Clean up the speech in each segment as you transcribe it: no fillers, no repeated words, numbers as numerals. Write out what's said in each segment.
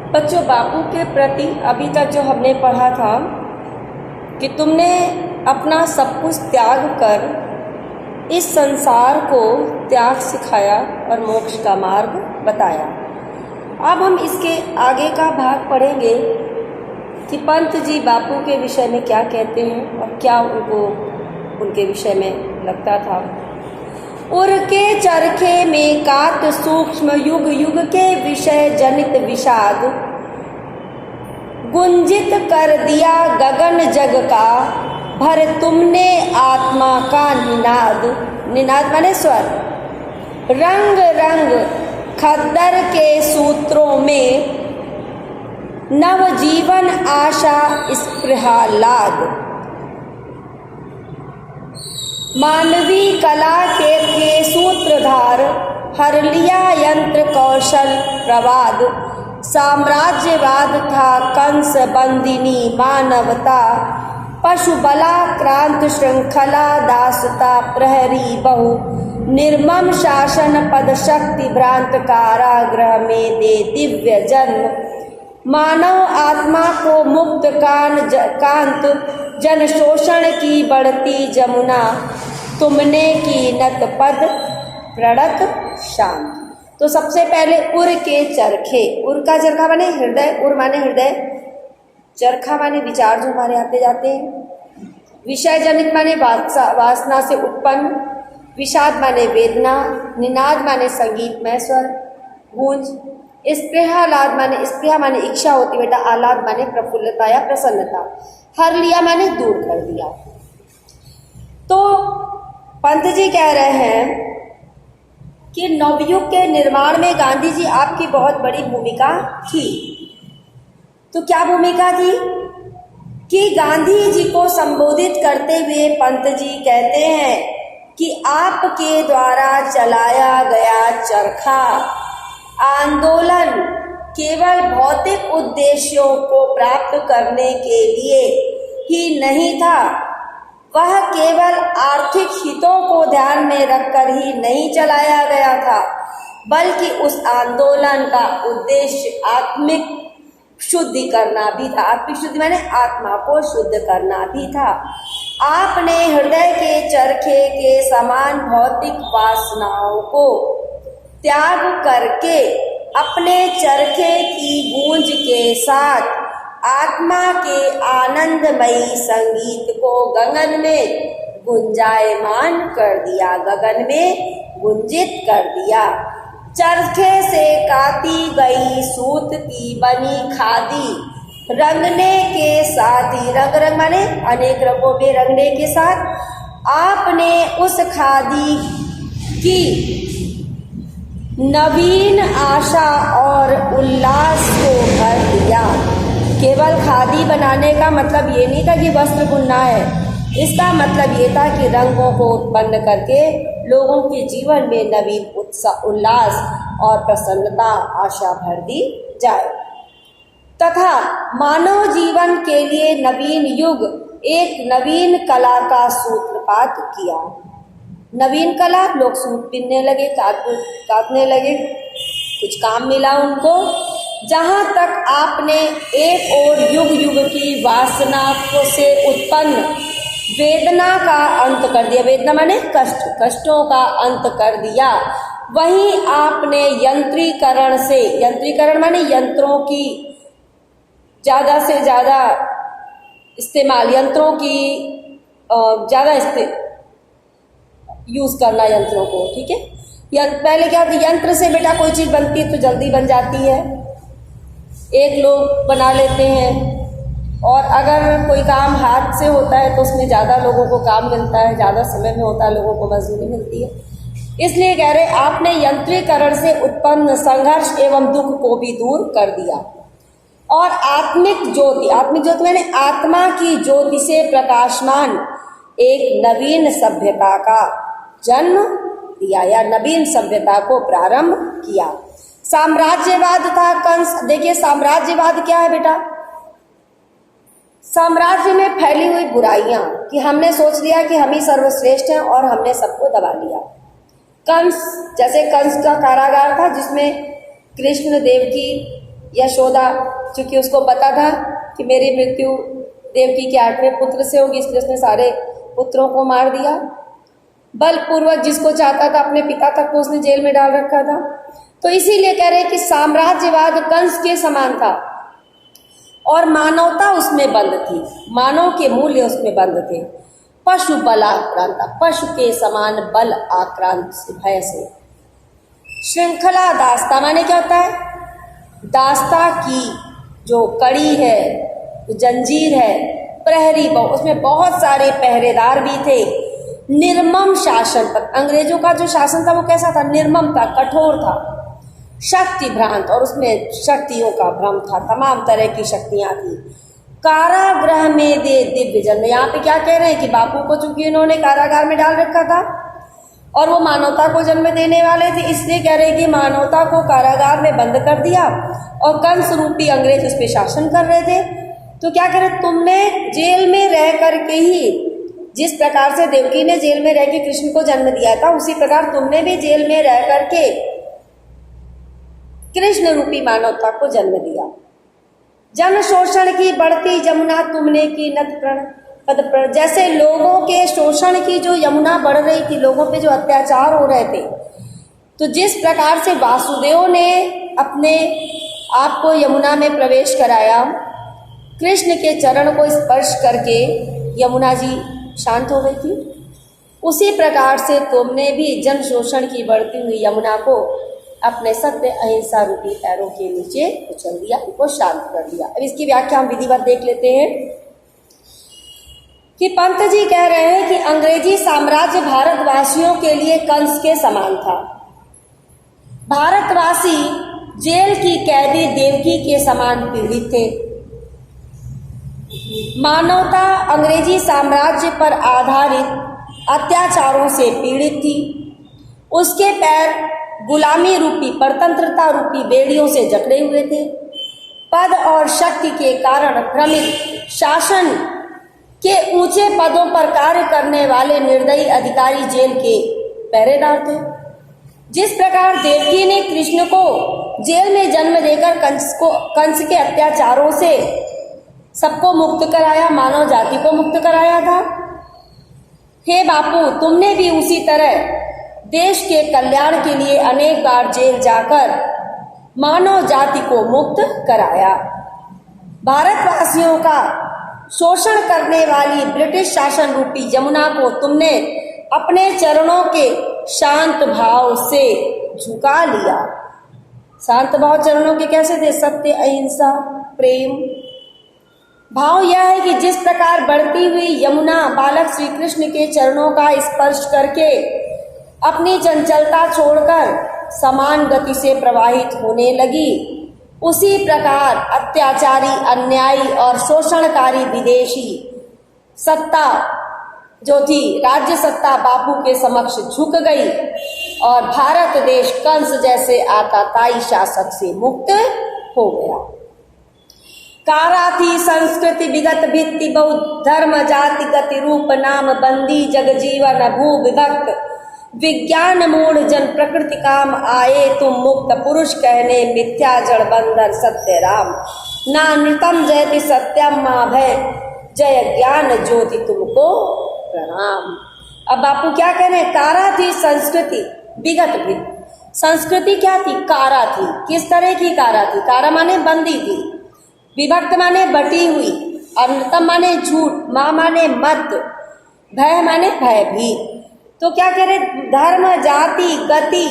बच्चों, बापू के प्रति अभी तक जो हमने पढ़ा था कि तुमने अपना सब कुछ त्याग कर इस संसार को त्याग सिखाया और मोक्ष का मार्ग बताया। अब हम इसके आगे का भाग पढ़ेंगे कि पंत जी बापू के विषय में क्या कहते हैं और क्या उनको उनके विषय में लगता था। उर के चरखे में कात सूक्ष्म युग युग के विषय जनित विषाद गुंजित कर दिया गगन जग का भर तुमने आत्मा का निनाद। निनाद माने स्वर। रंग रंग खद्दर के सूत्रों में नव जीवन आशा स्पृहा लाद। मानवी कला के सूत्रधार हर लिया यंत्र कौशल प्रवाद। साम्राज्यवाद था कंस बंदिनी मानवता पशु बलाक्रांत श्रृंखला दासता प्रहरी बहु निर्मम शासन पद शक्ति भ्रांत कारागृह में दे दिव्य जन्म। मानव आत्मा को मुक्त कांत जन शोषण की बढ़ती जमुना तुमने की नत पद प्रणत शांत। तो सबसे पहले उर के चरखे। उर का चरखा माने हृदय, उर माने हृदय, चरखा माने विचार जो हमारे आते जाते हैं। विषय जनित माने वासना से उत्पन्न। विषाद माने वेदना। निनाद माने संगीतमय स्वर, गूंज। स्पृहा लाद माने, स्पृहा माने इच्छा होती बेटा, आलाद माने प्रफुल्लता या प्रसन्नता। हर लिया माने दूर कर दिया। तो पंत जी कह रहे हैं कि नवयुग के निर्माण में गांधी जी आपकी बहुत बड़ी भूमिका थी। तो क्या भूमिका थी कि गांधी जी को संबोधित करते हुए पंत जी कहते हैं कि आपके द्वारा चलाया गया चरखा आंदोलन केवल भौतिक उद्देश्यों को प्राप्त करने के लिए ही नहीं था, वह केवल आर्थिक हितों को ध्यान में रखकर ही नहीं चलाया गया था, बल्कि उस आंदोलन का उद्देश्य आत्मिक शुद्धि करना भी था। आत्मिक शुद्धि माने आत्मा को शुद्ध करना भी था। आपने हृदय के चरखे के समान भौतिक वासनाओं को त्याग करके अपने चरखे की गूंज के साथ आत्मा के आनंदमयी संगीत को गगन में गुंजायमान कर दिया, गगन में गुंजित कर दिया। चरखे से काती गई सूत की बनी खादी रंगने के साथ ही, रंग रंग माने अनेक रंगों में रंगने के साथ आपने उस खादी की नवीन आशा और उल्लास को भर दिया। केवल खादी बनाने का मतलब ये नहीं था कि वस्त्र बुनना है, इसका मतलब ये था कि रंगों को उत्पन्न करके लोगों के जीवन में नवीन उत्साह, उल्लास और प्रसन्नता, आशा भर दी जाए तथा मानव जीवन के लिए नवीन युग, एक नवीन कला का सूत्रपात किया। नवीन कला, लोग सूत पिनने लगे, काटने लगे, कुछ काम मिला उनको। जहाँ तक आपने एक और युग युग की वासना को से उत्पन्न वेदना का अंत कर दिया, वेदना माने कष्ट, कष्टों का अंत कर दिया, वहीं आपने यंत्रीकरण से, यंत्रीकरण माने यंत्रों की ज़्यादा से ज़्यादा इस्तेमाल, यंत्रों की ज़्यादा यूज़ करना यंत्रों को, ठीक है। पहले क्या होता, यंत्र से बेटा कोई चीज़ बनती है तो जल्दी बन जाती है, एक लोग बना लेते हैं, और अगर कोई काम हाथ से होता है तो उसमें ज़्यादा लोगों को काम मिलता है, ज़्यादा समय में होता है, लोगों को मजदूरी मिलती है। इसलिए कह रहे आपने यंत्रीकरण से उत्पन्न संघर्ष एवं दुख को भी दूर कर दिया और आत्मिक ज्योति, आत्मिक ज्योति मैंने आत्मा की ज्योति से प्रकाशमान एक नवीन सभ्यता का जन्म दिया या नवीन सभ्यता को प्रारंभ किया। साम्राज्यवाद था कंस। देखिए साम्राज्यवाद क्या है बेटा, साम्राज्य में फैली हुई बुराइयां, कि हमने सोच लिया कि हम ही सर्वश्रेष्ठ हैं और हमने सबको दबा लिया। कंस, जैसे कंस का कारागार था जिसमें कृष्ण देव की यशोदा, चूंकि उसको पता था कि मेरी मृत्यु देवकी के 8वें पुत्र से होगी, इसलिए उसने सारे पुत्रों को मार दिया। बलपूर्वक जिसको चाहता था अपने पिता तक को उसने जेल में डाल रखा था। तो इसीलिए कह रहे हैं कि साम्राज्यवाद कंस के समान था और मानवता उसमें बंद थी, मानव के मूल्य उसमें बंद थे। पशु बल आक्रांत, पशु के समान बल आक्रांत से, भय से। श्रृंखला दास्ता माने क्या होता है? दास्ता की जो कड़ी है, जो जंजीर है, प्रहरी, उसमें बहुत सारे पहरेदार भी थे। निर्मम शासन पर, अंग्रेजों का जो शासन था वो कैसा था? निर्मम था, कठोर था, शक्ति भ्रांत, और उसमें शक्तियों का भ्रम था, तमाम तरह की शक्तियां थी। कारागृह में दे दिव्य जन्म। यहाँ पे क्या कह रहे हैं कि बापू को चूंकि इन्होंने कारागार में डाल रखा था और वो मानवता को जन्म देने वाले थे, इसलिए कह रहे हैं कि मानवता को कारागार में बंद कर दिया और कंस रूपी अंग्रेज उस पर शासन कर रहे थे। तो क्या कह रहे, तुमने जेल में रह करके ही, जिस प्रकार से देवकी ने जेल में रह के कृष्ण को जन्म दिया था, उसी प्रकार तुमने भी जेल में रह करके कृष्ण रूपी मानवता को जन्म दिया। जन शोषण की बढ़ती यमुना तुमने की नत प्रण पद प्रण। जैसे लोगों के शोषण की जो यमुना बढ़ रही थी, लोगों पे जो अत्याचार हो रहे थे, तो जिस प्रकार से वासुदेव ने अपने आप को यमुना में प्रवेश कराया, कृष्ण के चरण को स्पर्श करके यमुना जी शांत हो गई थी, उसी प्रकार से तुमने भी जन शोषण की बढ़ती हुई यमुना को अपने सत्य अहिंसा रूपी पैरों के नीचे उछल दिया, उनको शांत कर दिया। अब इसकी व्याख्या हम विधिवत देख लेते हैं कि पंत जी कह रहे हैं कि अंग्रेजी साम्राज्य भारतवासियों के लिए कंस के समान था। भारतवासी जेल की कैदी देवकी के समान पीड़ित थे। मानवता अंग्रेजी साम्राज्य पर आधारित अत्याचारों से पीड़ित थी। उसके पैर गुलामी रूपी, परतंत्रता रूपी बेड़ियों से जकड़े हुए थे। पद और शक्ति के कारण भ्रमित शासन के ऊंचे पदों पर कार्य करने वाले निर्दयी अधिकारी जेल के पहरेदार थे। जिस प्रकार देवकी ने कृष्ण को जेल में जन्म देकर कंस के अत्याचारों से सबको मुक्त कराया, मानव जाति को मुक्त कराया था, हे बापू, तुमने भी उसी तरह देश के कल्याण के लिए अनेक बार जेल जाकर मानव जाति को मुक्त कराया। भारतवासियों का शोषण करने वाली ब्रिटिश शासन रूपी यमुना को तुमने अपने चरणों के शांत भाव से झुका लिया। शांत भाव चरणों के कैसे थे? सत्य, अहिंसा, प्रेम। भाव यह है कि जिस प्रकार बढ़ती हुई यमुना बालक श्री कृष्ण के चरणों का स्पर्श करके अपनी चंचलता छोड़कर समान गति से प्रवाहित होने लगी, उसी प्रकार अत्याचारी, अन्यायी और शोषणकारी विदेशी सत्ता जो थी, राज्य सत्ता बापू के समक्ष झुक गई और भारत देश कंस जैसे आताताई शासक से मुक्त हो गया। कारा थी संस्कृति विगत भित्ति, बहुत धर्म जाति गति रूप नाम बंदी, जग जीवन भू विभक्त, विज्ञान मूढ़ जन प्रकृति काम आए, तुम मुक्त पुरुष कहने मिथ्या जड़ बंधन सत्य राम, ना नृतम जयति सत्यम माँ भय, जय ज्ञान ज्योति तुमको प्रणाम। अब बापू क्या कह रहे हैं? कारा थी संस्कृति विगत भित्ति। संस्कृति क्या थी? कारा थी। किस तरह की कारा थी? कारा माने बंदी थी, विभक्त माने बटी हुई, और नृतम माने झूठ, माँ माने मत, भय माने भयभीत। तो क्या कह रहे? धर्म जाति गति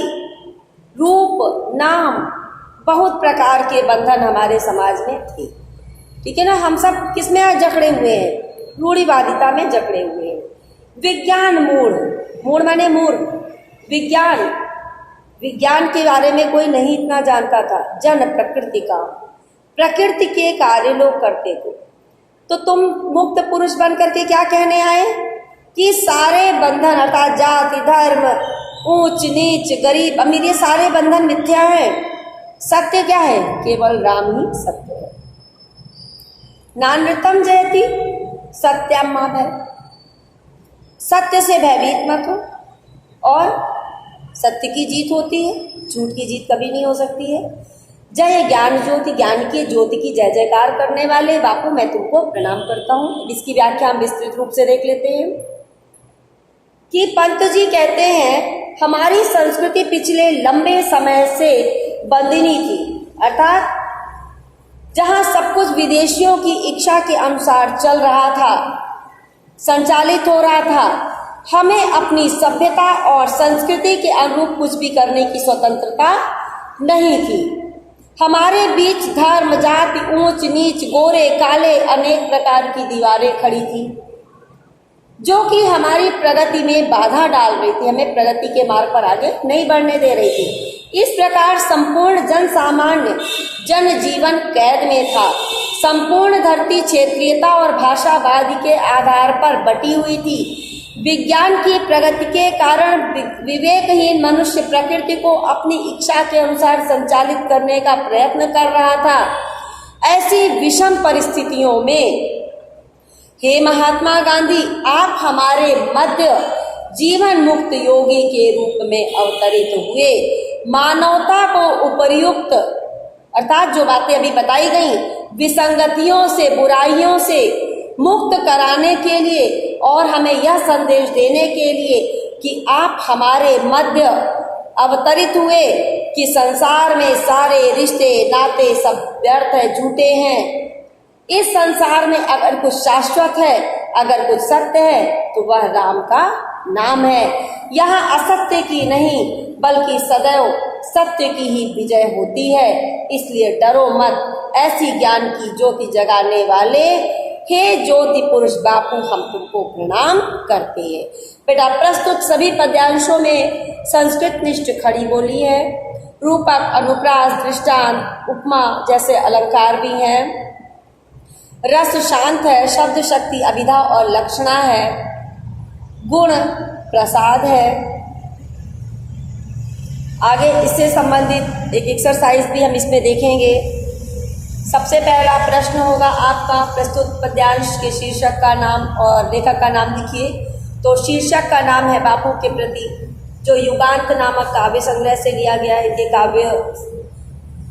रूप नाम, बहुत प्रकार के बंधन हमारे समाज में थे। ठीक है ना? हम सब किस में जकड़े हुए हैं? रूढ़िवादिता में जकड़े हुए हैं। विज्ञान मूढ़, मूढ़ माने मूर्ख, विज्ञान, विज्ञान के बारे में कोई नहीं इतना जानता था। जन प्रकृति का, प्रकृति के कार्य लोग करते थे। तो तुम मुक्त पुरुष बन करके क्या कहने आए कि सारे बंधन अर्थात जाति धर्म, ऊंच नीच, गरीब अमीर, ये सारे बंधन मिथ्या है। सत्य क्या है? केवल राम ही सत्य है। नानृतम जयति सत्यम मां भय, सत्य से भयभीत मत हो, और सत्य की जीत होती है, झूठ की जीत कभी नहीं हो सकती है। जय ज्ञान ज्योति, ज्ञान की ज्योति की जय जयकार करने वाले बापू, मैं तुमको प्रणाम करता हूँ। इसकी व्याख्या हम विस्तृत रूप से देख लेते हैं कि पंत जी कहते हैं हमारी संस्कृति पिछले लंबे समय से बंधनी थी, अर्थात जहां सब कुछ विदेशियों की इच्छा के अनुसार चल रहा था, संचालित हो रहा था, हमें अपनी सभ्यता और संस्कृति के अनुरूप कुछ भी करने की स्वतंत्रता नहीं थी। हमारे बीच धर्म, जाति, ऊंच नीच, गोरे काले अनेक प्रकार की दीवारें खड़ी थी जो कि हमारी प्रगति में बाधा डाल रही थी, हमें प्रगति के मार्ग पर आगे नहीं बढ़ने दे रही थी। इस प्रकार संपूर्ण जन सामान्य जनजीवन कैद में था। संपूर्ण धरती क्षेत्रीयता और भाषावादी के आधार पर बटी हुई थी। विज्ञान की प्रगति के कारण विवेकहीन मनुष्य प्रकृति को अपनी इच्छा के अनुसार संचालित करने का प्रयत्न कर रहा था। ऐसी विषम परिस्थितियों में हे महात्मा गांधी, आप हमारे मध्य जीवन मुक्त योगी के रूप में अवतरित हुए। मानवता को उपर्युक्त अर्थात जो बातें अभी बताई गई विसंगतियों से, बुराइयों से मुक्त कराने के लिए और हमें यह संदेश देने के लिए कि आप हमारे मध्य अवतरित हुए कि संसार में सारे रिश्ते नाते सब व्यर्थ है, झूठे हैं। इस संसार में अगर कुछ शाश्वत है, अगर कुछ सत्य है तो वह राम का नाम है। यहाँ असत्य की नहीं बल्कि सदैव सत्य की ही विजय होती है। इसलिए डरो मत, ऐसी ज्ञान की ज्योति जगाने वाले हे ज्योति पुरुष बापू, हम तुमको प्रणाम करते हैं। बेटा प्रस्तुत सभी पद्यांशों में संस्कृत निष्ठ खड़ी बोली है। रूपक, अनुप्रास, दृष्टांत, उपमा जैसे अलंकार भी हैं। रस शांत है, शब्द शक्ति अभिधा और लक्षणा है, गुण प्रसाद है। आगे इससे संबंधित एक एक्सरसाइज भी हम इसमें देखेंगे। सबसे पहला प्रश्न होगा आपका, प्रस्तुत पद्यांश के शीर्षक का नाम और लेखक का नाम लिखिए। तो शीर्षक का नाम है बापू के प्रति, जो युगांत नामक काव्य संग्रह से लिया गया है, ये काव्य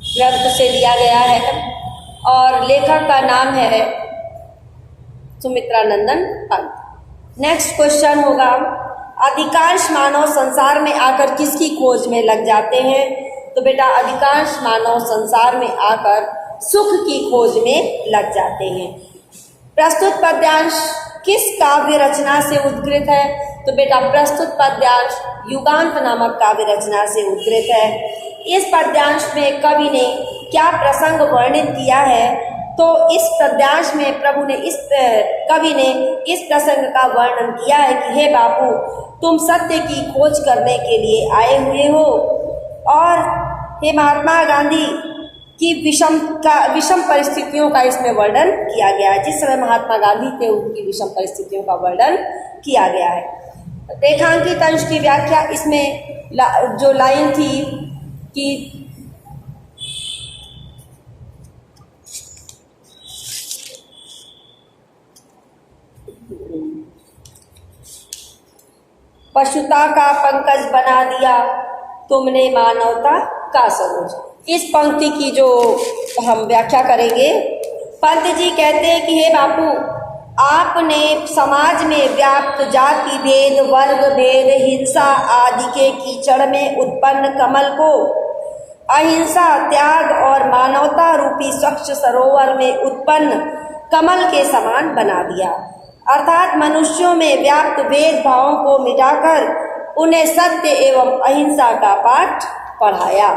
ग्रंथ से लिया गया है। और लेखक का नाम है सुमित्रा नंदन पंत। नेक्स्ट क्वेश्चन होगा, अधिकांश मानव संसार में आकर किसकी खोज में लग जाते हैं? तो बेटा अधिकांश मानव संसार में आकर सुख की खोज में लग जाते हैं। प्रस्तुत पद्यांश किस काव्य रचना से उद्गृत है? तो बेटा प्रस्तुत पद्यांश युगांत नामक काव्य रचना से उद्गृत है। इस पद्यांश में कवि ने क्या प्रसंग वर्णित किया है? तो इस पद्यांश में कवि ने इस प्रसंग का वर्णन किया है कि हे बापू, तुम सत्य की खोज करने के लिए आए हुए हो और हे महात्मा गांधी की विषम परिस्थितियों का इसमें वर्णन किया गया है। जिस समय महात्मा गांधी थे उनकी विषम परिस्थितियों का वर्णन किया गया है। रेखांकित अंश की व्याख्या, इसमें जो लाइन थी कि पशुता का पंकज बना दिया तुमने मानवता का सरोज। इस पंक्ति की जो हम व्याख्या करेंगे, पंत जी कहते हैं कि हे बापू, आपने समाज में व्याप्त जाति भेद, वर्ग भेद, हिंसा आदि के कीचड़ में उत्पन्न कमल को अहिंसा, त्याग और मानवता रूपी स्वच्छ सरोवर में उत्पन्न कमल के समान बना दिया। अर्थात मनुष्यों में व्याप्त भेदभावों को मिटाकर उन्हें सत्य एवं अहिंसा का पाठ पढ़ाया।